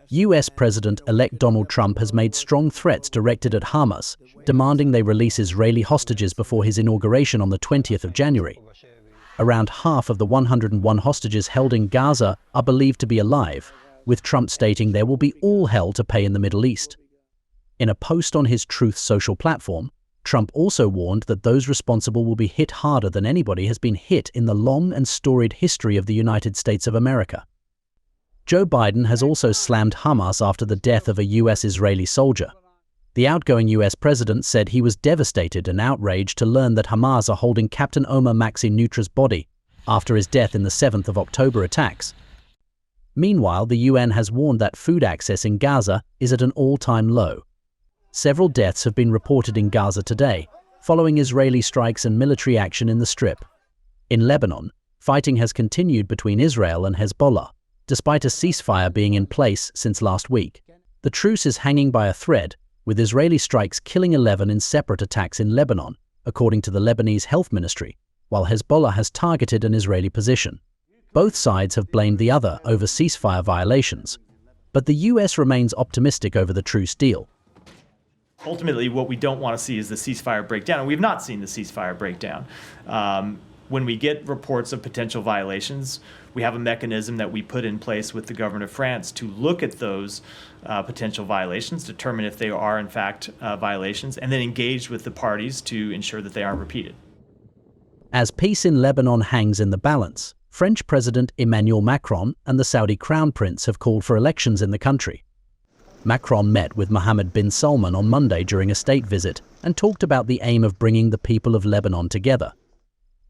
US President-elect Donald Trump has made strong threats directed at Hamas, demanding they release Israeli hostages before his inauguration on the 20th of January. Around half of the 101 hostages held in Gaza are believed to be alive, with Trump stating there will be all hell to pay in the Middle East. In a post on his Truth Social platform, Trump also warned that those responsible will be hit harder than anybody has been hit in the long and storied history of the United States of America. Joe Biden has also slammed Hamas after the death of a US-Israeli soldier. The outgoing US president said he was devastated and outraged to learn that Hamas are holding Captain Omar Maxi Nutra's body after his death in the 7th of October attacks. Meanwhile, the UN has warned that food access in Gaza is at an all-time low. Several deaths have been reported in Gaza today, following Israeli strikes and military action in the Strip. In Lebanon, fighting has continued between Israel and Hezbollah, despite a ceasefire being in place since last week. The truce is hanging by a thread, with Israeli strikes killing 11 in separate attacks in Lebanon, according to the Lebanese Health Ministry, while Hezbollah has targeted an Israeli position. Both sides have blamed the other over ceasefire violations, but the US remains optimistic over the truce deal. Ultimately, what we don't want to see is the ceasefire breakdown, and we've not seen the ceasefire breakdown. When we get reports of potential violations, we have a mechanism that we put in place with the government of France to look at those potential violations, determine if they are in fact violations, and then engage with the parties to ensure that they aren't repeated. As peace in Lebanon hangs in the balance, French President Emmanuel Macron and the Saudi Crown Prince have called for elections in the country. Macron met with Mohammed bin Salman on Monday during a state visit and talked about the aim of bringing the people of Lebanon together.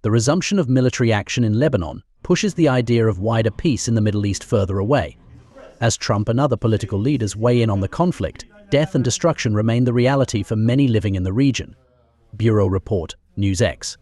The resumption of military action in Lebanon pushes the idea of wider peace in the Middle East further away. As Trump and other political leaders weigh in on the conflict, death and destruction remain the reality for many living in the region. Bureau Report, NewsX.